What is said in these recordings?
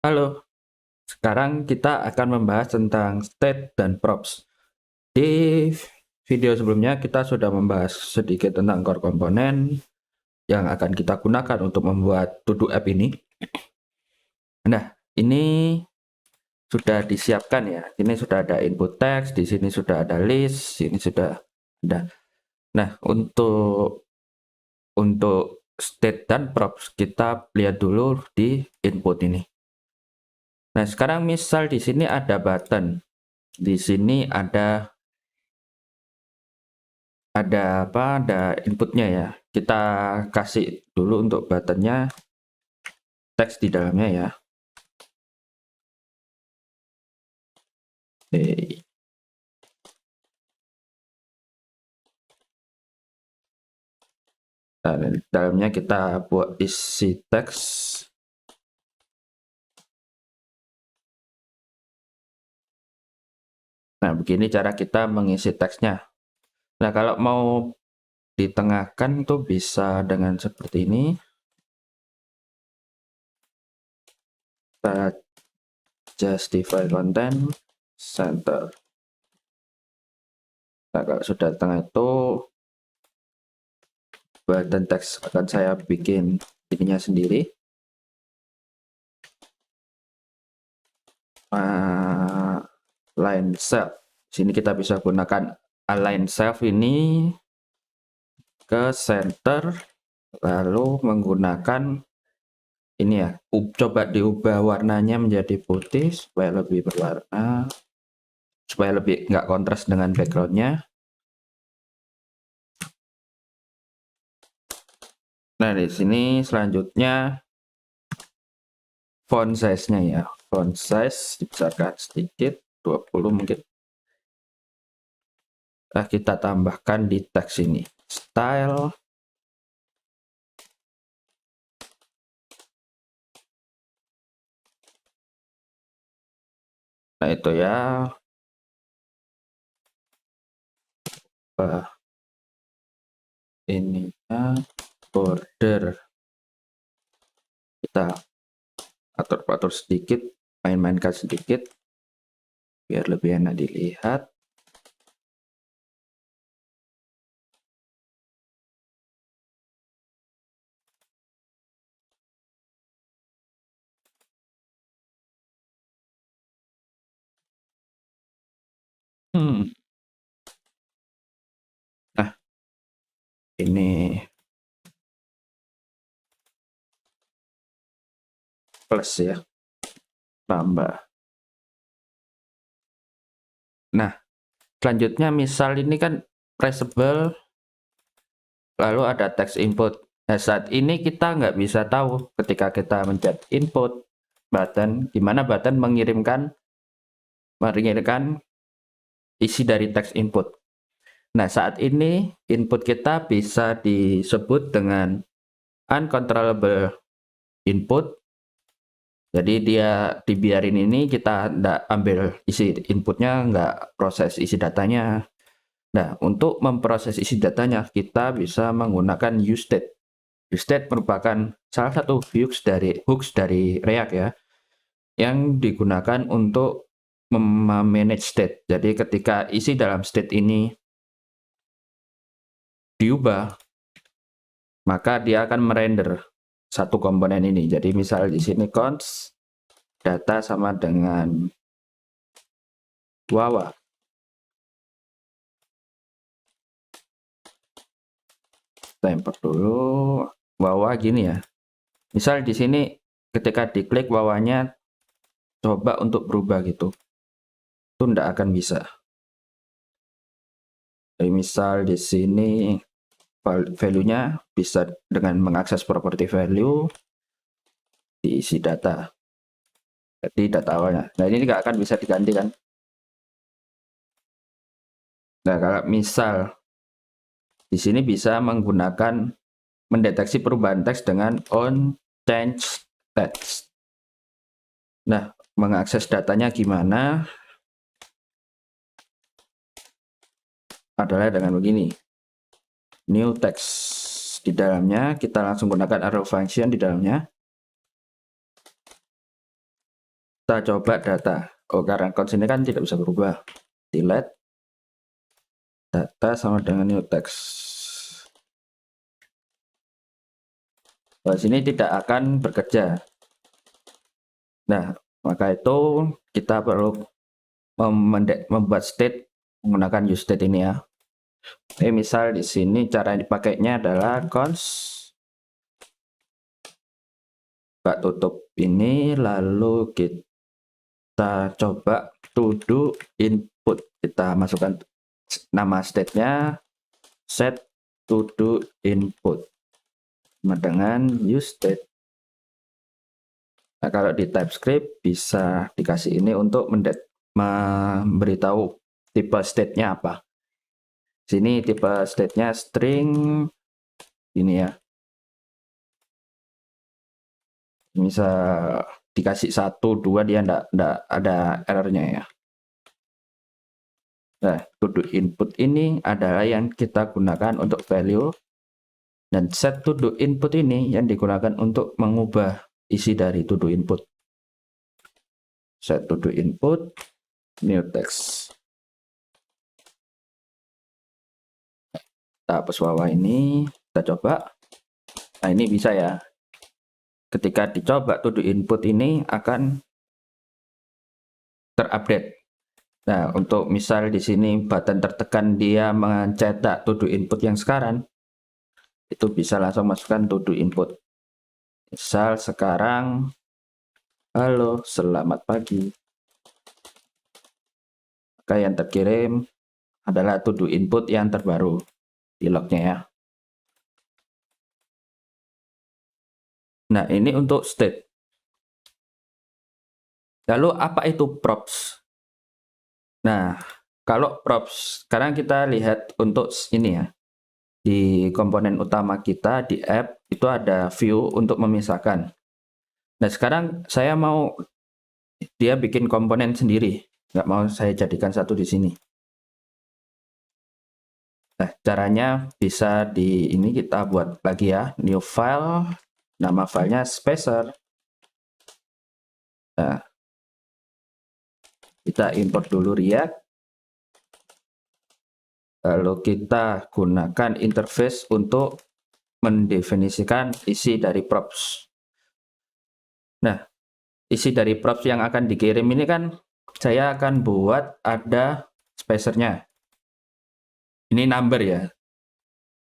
Halo, sekarang kita akan membahas tentang state dan props. Di video sebelumnya kita sudah membahas sedikit tentang core komponen yang akan kita gunakan untuk membuat to-do app ini. Nah, ini sudah disiapkan ya. Ini sudah ada input text, di sini sudah ada list, sini sudah ada. Nah, untuk state dan props kita lihat dulu di input ini. Nah, sekarang misal di sini ada button. Di sini ada inputnya ya. Kita kasih dulu untuk buttonnya teks di dalamnya ya. Oke. Nah, di dalamnya kita buat isi teks. Nah, begini cara kita mengisi teksnya. Nah, kalau mau ditengahkan tuh bisa dengan seperti ini. Kita justify content center. Nah, kalau sudah tengah itu button teks akan saya bikin ininya sendiri. Align self. Sini kita bisa gunakan align self ini ke center, lalu menggunakan ini ya, coba diubah warnanya menjadi putih supaya lebih berwarna, supaya lebih nggak kontras dengan backgroundnya. Nah, di sini selanjutnya font size-nya ya, font size dibesarkan sedikit, 20 mungkin. Nah, kita tambahkan di teks ini style. Nah, itu ya. Ininya border. Kita atur-atur sedikit, main-mainkan sedikit biar lebih enak dilihat. Nah, ini plus ya, tambah. Nah, selanjutnya misal ini kan pressable, lalu ada text input. Nah, saat ini kita nggak bisa tahu ketika kita mencet input button, gimana button mengirimkan isi dari text input. Nah, saat ini input kita bisa disebut dengan uncontrollable input. Jadi dia dibiarin ini, kita nggak ambil isi inputnya, nggak proses isi datanya. Nah, untuk memproses isi datanya, kita bisa menggunakan useState. useState merupakan salah satu hooks dari React ya, yang digunakan untuk memanage state. Jadi ketika isi dalam state ini diubah, maka dia akan merender satu komponen ini. Jadi misal di sini const data sama dengan Wawa. Temper dulu Wawa gini ya. Misal di sini ketika diklik Wawanya coba untuk berubah gitu. Itu tidak akan bisa. Jadi misal di sini value-nya bisa dengan mengakses property value diisi data. Jadi data awalnya. Nah, ini nggak akan bisa diganti kan. Nah, kalau misal di sini bisa menggunakan mendeteksi perubahan teks dengan on change text. Nah, mengakses datanya gimana? Adalah dengan begini. New text di dalamnya, kita langsung gunakan arrow function di dalamnya. Kita coba data. Oh, karena cons ini kan tidak bisa berubah. Delete data sama dengan new text. Nah, sini tidak akan bekerja. Nah, maka itu kita perlu membuat state menggunakan use state ini ya. Misal di sini cara dipakainya adalah cons tutup ini, lalu kita coba to do input. Kita masukkan nama state-nya set to do input sama dengan use state. Nah, kalau di TypeScript bisa dikasih ini untuk memberitahu tipe state-nya apa. Sini tipe state-nya string ini ya. Bisa dikasih 1, 2 dia enggak ada errornya ya. Nah, to do input ini adalah yang kita gunakan untuk value, dan set to do input ini yang digunakan untuk mengubah isi dari to do input. Set to do input new text. Kita hapus bawah ini, kita coba. Nah, ini bisa ya. Ketika dicoba to do input ini akan terupdate. Nah, untuk misal di sini button tertekan dia mencetak to do input yang sekarang, itu bisa langsung masukkan to do input. Misal sekarang, halo, selamat pagi. Maka yang terkirim adalah to do input yang terbaru di lognya ya. Nah, ini untuk state. Lalu apa itu props? Nah, kalau props, sekarang kita lihat untuk ini ya. Di komponen utama kita di app itu ada view untuk memisahkan. Nah, sekarang saya mau dia bikin komponen sendiri. Nggak mau saya jadikan satu di sini. Nah, caranya bisa di ini kita buat lagi ya, new file, nama filenya spacer. Nah, kita import dulu React, lalu kita gunakan interface untuk mendefinisikan isi dari props. Nah, isi dari props yang akan dikirim ini kan saya akan buat ada spacernya. Ini number ya.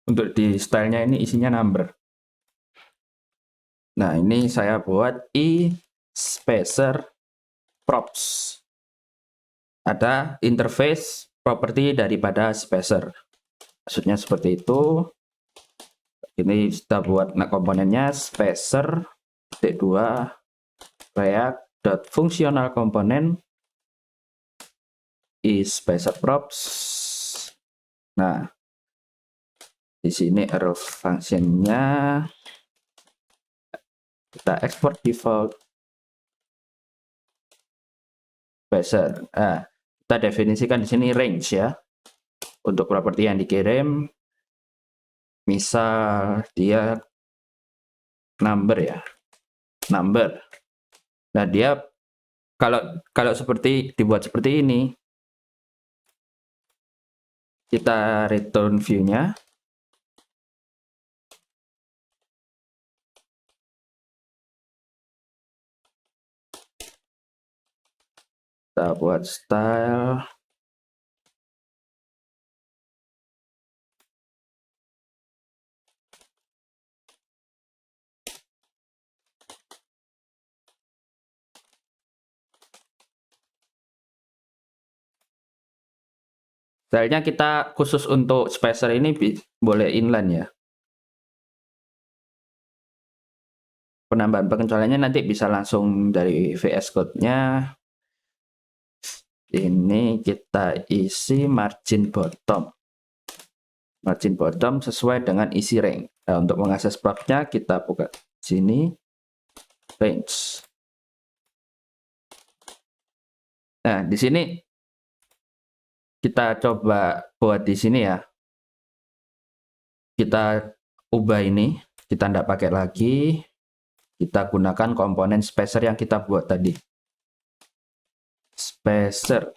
Untuk di stylenya ini isinya number. Nah, ini saya buat spacer props. Ada interface property daripada spacer. Maksudnya seperti itu. Ini kita buat komponennya spacer t2 react.functional component spacer props. Nah, di sini arrow functionnya kita export default spacer. Nah, kita definisikan di sini range ya untuk properti yang dikirim. Misal dia number ya, number. Nah, dia kalau seperti dibuat seperti ini, kita return view-nya. Kita buat style. Stylenya kita khusus untuk spacer ini boleh inline ya. Penambahan pengecualiannya nanti bisa langsung dari VS Code-nya. Ini kita isi margin bottom. Margin bottom sesuai dengan isi range. Nah, untuk mengakses props-nya kita buka sini range. Nah, di sini kita coba buat di sini ya. Kita ubah ini, kita tidak pakai lagi. Kita gunakan komponen spacer yang kita buat tadi. spacer.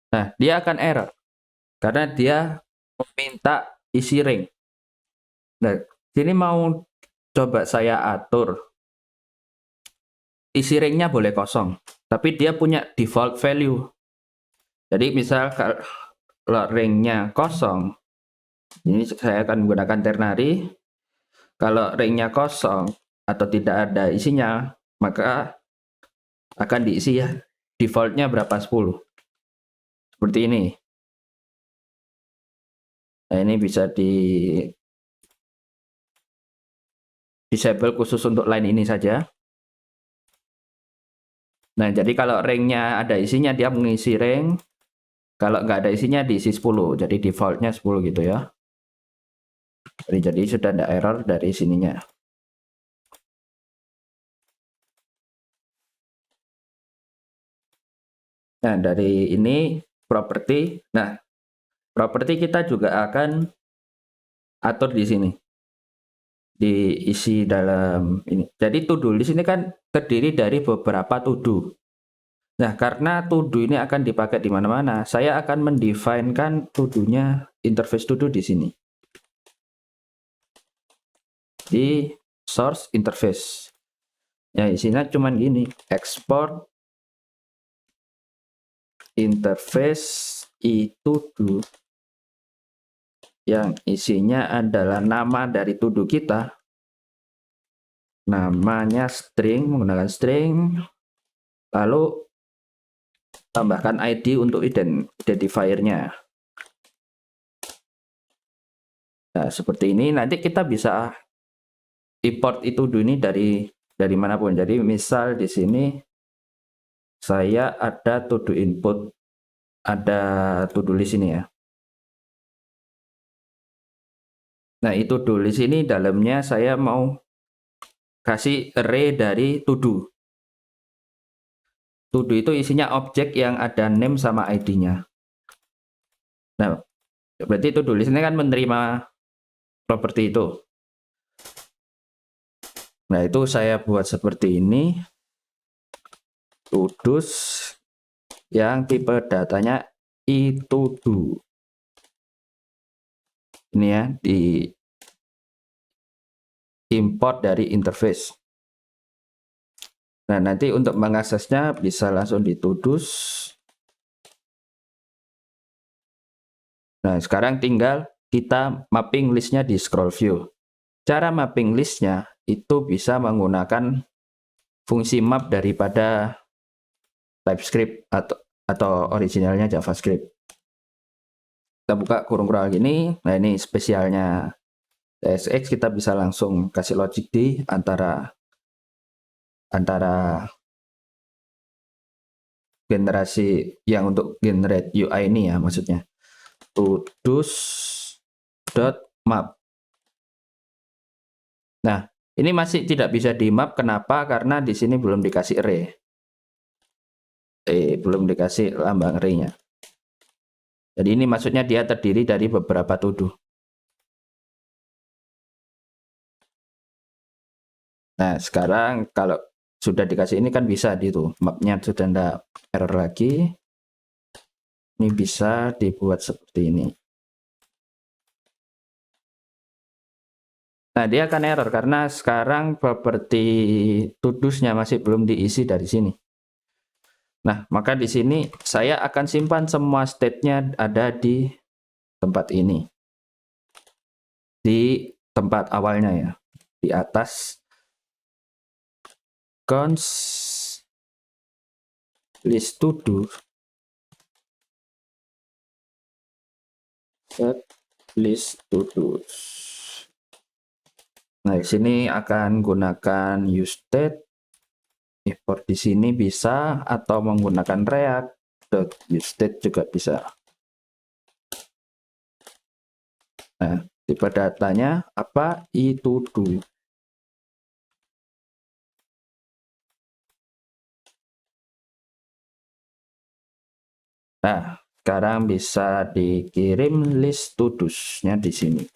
Nah, dia akan error karena dia meminta isi ring. Nah, sini mau coba saya atur isi ringnya boleh kosong, tapi dia punya default value. Jadi misal kalau ringnya kosong, ini saya akan menggunakan ternary. Kalau ringnya kosong atau tidak ada isinya, maka akan diisi ya defaultnya berapa 10 seperti ini. Nah, ini bisa di disable khusus untuk line ini saja. Nah, jadi kalau ringnya ada isinya dia mengisi ring, kalau nggak ada isinya diisi 10, jadi defaultnya 10 gitu ya. Jadi sudah ada error dari sininya. Nah, dari ini properti. Nah, properti kita juga akan atur di sini. Diisi dalam ini. Jadi to do list ini kan terdiri dari beberapa to do. Nah, karena to do ini akan dipakai di mana-mana, saya akan mendefinekan to do-nya interface to do di sini. Di source interface. Ya, isinya cuman gini, export interface to do yang isinya adalah nama dari to do kita. Namanya string, menggunakan string, lalu tambahkan ID untuk identifier-nya. Nah, seperti ini nanti kita bisa import itu ini dari manapun. Jadi misal di sini saya ada to do input, ada to do list ini ya. Nah, itu to do list ini dalamnya saya mau kasih array dari to do. To do itu isinya objek yang ada name sama ID-nya. Nah, berarti to do list ini kan menerima properti itu. Nah, itu saya buat seperti ini. To do's yang tipe datanya to do. Ini ya, di import dari interface. Nah, nanti untuk mengaksesnya bisa langsung di to do's. Nah, sekarang tinggal kita mapping listnya di scroll view. Cara mapping listnya itu bisa menggunakan fungsi map daripada TypeScript atau originalnya JavaScript. Kita buka kurung-kurung gini. Nah, ini spesialnya CSX, kita bisa langsung kasih logic di antara generasi yang untuk generate UI ini ya, maksudnya to do's dot map. Nah, ini masih tidak bisa di map. Kenapa? Karena di sini belum dikasih array. Belum dikasih lambang array-nya. Jadi ini maksudnya dia terdiri dari beberapa to do. Nah, sekarang kalau sudah dikasih ini kan bisa di itu. Mapnya sudah tidak error lagi. Ini bisa dibuat seperti ini. Nah, dia akan error karena sekarang properti to do-nya masih belum diisi dari sini. Nah, maka di sini saya akan simpan semua state-nya ada di tempat ini. Di tempat awalnya ya. Di atas const list to do set list to do. Nah, di sini akan gunakan useState. Import di sini bisa atau menggunakan React.useState juga bisa. Nah, tipe datanya apa? To do. Nah, sekarang bisa dikirim list to do's-nya di sini.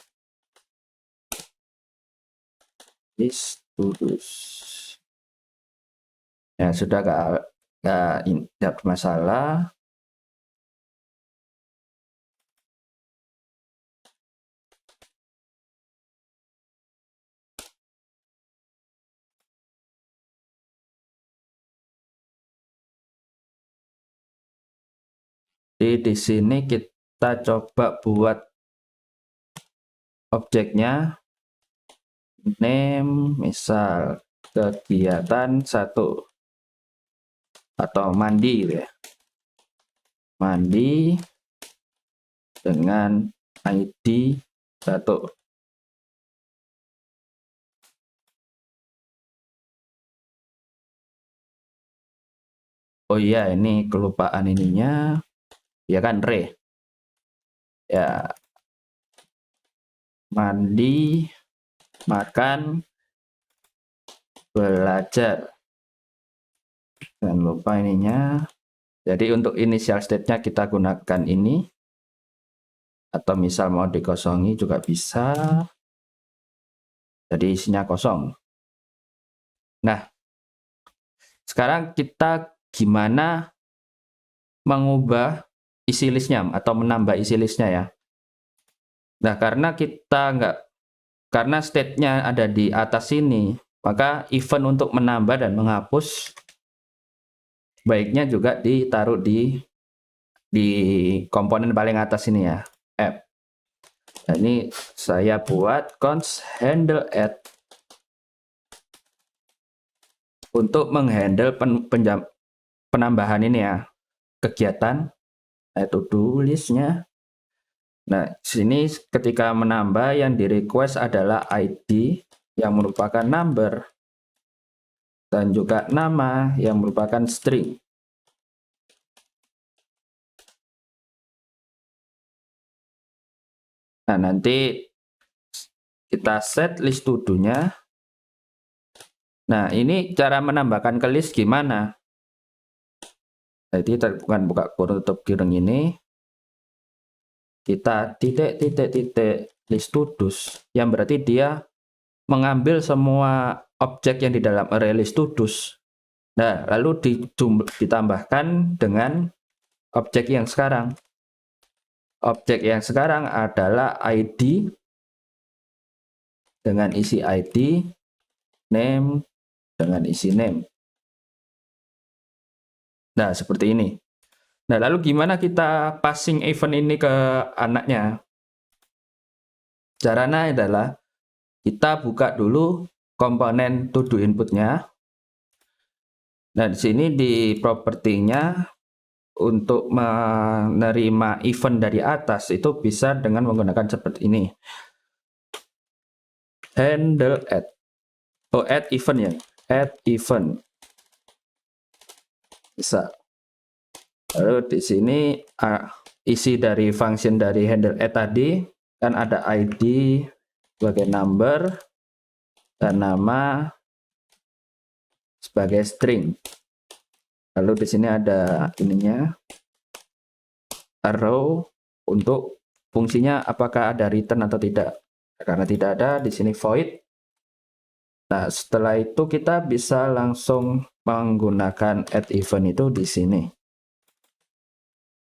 List Kudus. Ya sudah, nggak bermasalah. Jadi di sini kita coba buat objeknya name, misal kegiatan 1 atau mandi gitu ya. Mandi dengan ID 1. Oh iya, ini kelupaan ininya. Ya kan, Re. Ya, mandi, makan, belajar. Jangan lupa ininya. Jadi untuk initial state-nya kita gunakan ini. Atau misal mau dikosongi juga bisa. Jadi isinya kosong. Nah, sekarang kita gimana mengubah isi listnya atau menambah isi listnya ya. Nah, karena karena state-nya ada di atas sini, maka event untuk menambah dan menghapus baiknya juga ditaruh di komponen paling atas ini ya, app. Nah, ini saya buat const handle add untuk menghandle penambahan ini ya, kegiatan to-do listnya. Nah, sini ketika menambah yang di request adalah ID yang merupakan number dan juga nama yang merupakan string. Nah, nanti kita set list to-do-nya. Nah, ini cara menambahkan ke list gimana? Jadi bukan buka kurung tutup kurung ini. Kita titik list to-dos, yang berarti dia mengambil semua objek yang di dalam array list to-dos. Nah, lalu ditambahkan dengan objek yang sekarang. Objek yang sekarang adalah ID dengan isi ID, name dengan isi name. Nah, seperti ini. Nah, lalu gimana kita passing event ini ke anaknya? Caranya adalah kita buka dulu komponen to do inputnya. Nah, di sini di propertinya untuk menerima event dari atas itu bisa dengan menggunakan seperti ini. Handle add. Oh, add event ya. Add event. Bisa. Lalu di sini isi dari function dari handle add tadi kan ada ID sebagai number dan nama sebagai string. Lalu di sini ada ininya arrow untuk fungsinya apakah ada return atau tidak. Karena tidak ada, di sini void. Nah, setelah itu kita bisa langsung menggunakan add event itu di sini.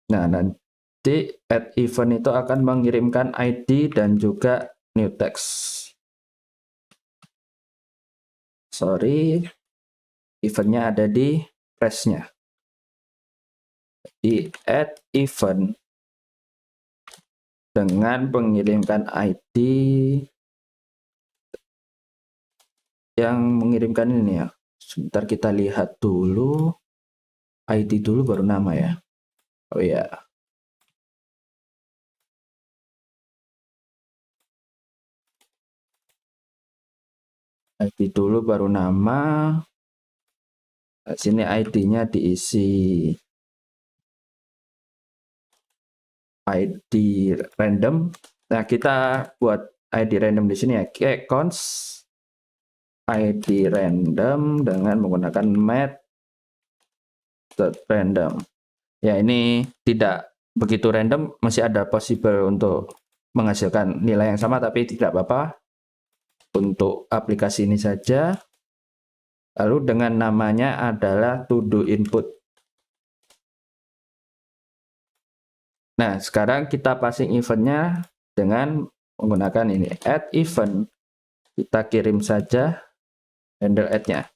Nah, nanti add event itu akan mengirimkan ID dan juga new text. Sorry, eventnya ada di press-nya. Di add event dengan mengirimkan ID yang mengirimkan ini ya. Sebentar kita lihat dulu. ID dulu baru nama ya. Oh ya. ID dulu baru nama. Nah, sini ID-nya diisi ID random. Nah, kita buat ID random di sini ya. Const ID random dengan menggunakan math.random. Ya, ini tidak begitu random, masih ada possible untuk menghasilkan nilai yang sama, tapi tidak apa-apa. untuk aplikasi ini saja. Lalu dengan namanya adalah to do input. Nah, sekarang kita passing eventnya dengan menggunakan ini add event. Kita kirim saja handle add-nya.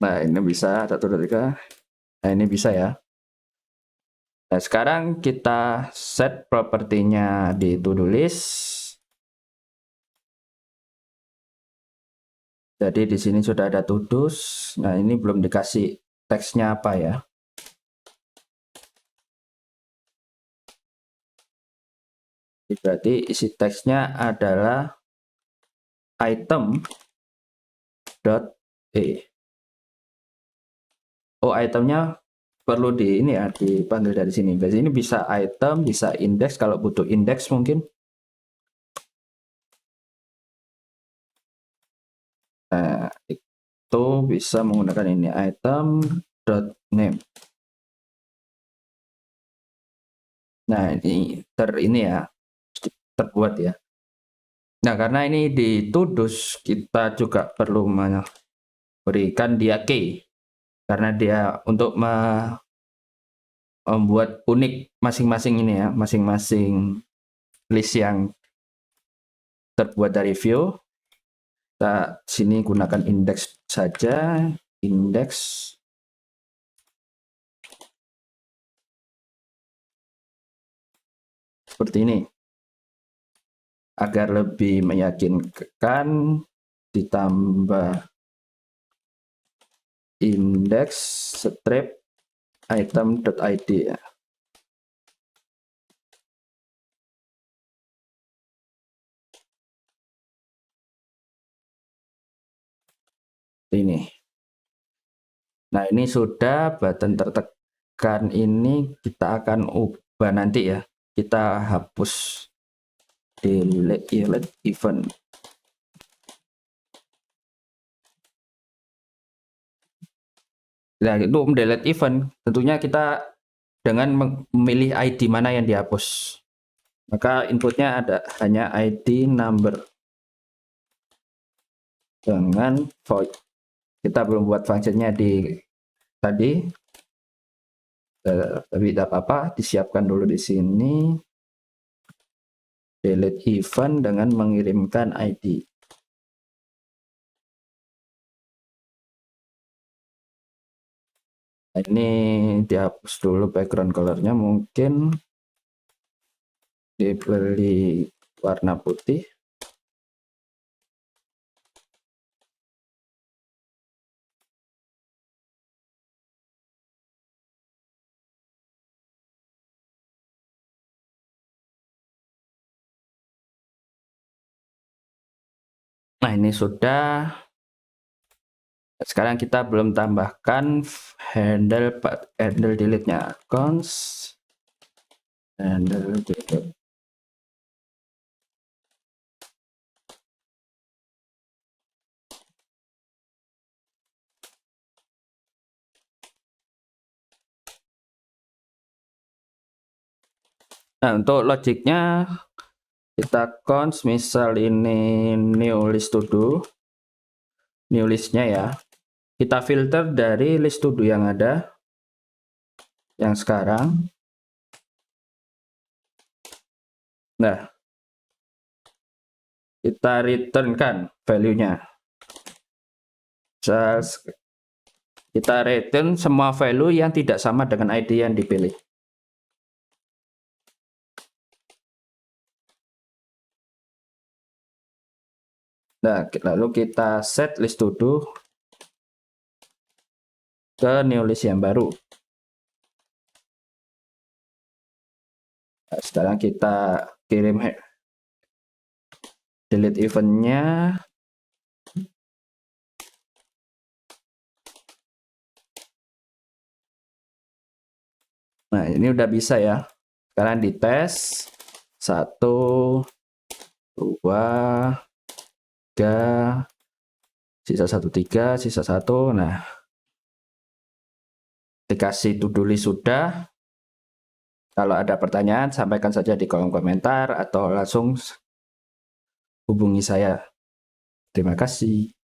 Nah, ini bisa 1, 2, 3. Nah, ini bisa ya. Nah, sekarang kita set propertinya di to-do list. Jadi di sini sudah ada to-dos. Nah, ini belum dikasih teksnya apa ya. Berarti isi teksnya adalah item.e. Oh, itemnya perlu di ini ya, dipanggil dari sini. Biasanya ini bisa item, bisa index kalau butuh index mungkin. Nah, itu bisa menggunakan ini item.name. Nah, ini ya terbuat ya. Nah, karena ini di to-dos kita juga perlu memberikan dia key. Karena dia untuk membuat unik masing-masing ini ya, masing-masing list yang terbuat dari view. Kita sini gunakan index saja, index seperti ini agar lebih meyakinkan. Ditambah index strip item.id ya. Ini. Nah, ini sudah button tertekan ini kita akan ubah nanti ya. Kita hapus delete event. Nah, itu delete event tentunya kita dengan memilih ID mana yang dihapus. Maka inputnya ada hanya ID number dengan void. Kita belum buat fungsinya di tadi, tapi tidak apa-apa, disiapkan dulu di sini. Delete event dengan mengirimkan ID. Nah, ini dihapus dulu background colornya, mungkin diberi warna putih. Nah, ini sudah. Sekarang kita belum tambahkan handle delete-nya. Const handle delete. Nah, untuk logiknya kita const misal ini new list to do. New listnya ya. Kita filter dari list to do yang ada. Yang sekarang. Nah, kita returnkan value-nya. Kita return semua value yang tidak sama dengan ID yang dipilih. Nah, lalu kita set list to do ke new list yang baru. Nah, sekarang kita kirim delete event-nya. Nah, ini udah bisa ya. Sekarang dites. 1, 2, 3, sisa 1, 3, sisa 1. Nah, dikasih to do list sudah. Kalau ada pertanyaan, sampaikan saja di kolom komentar atau langsung hubungi saya. Terima kasih.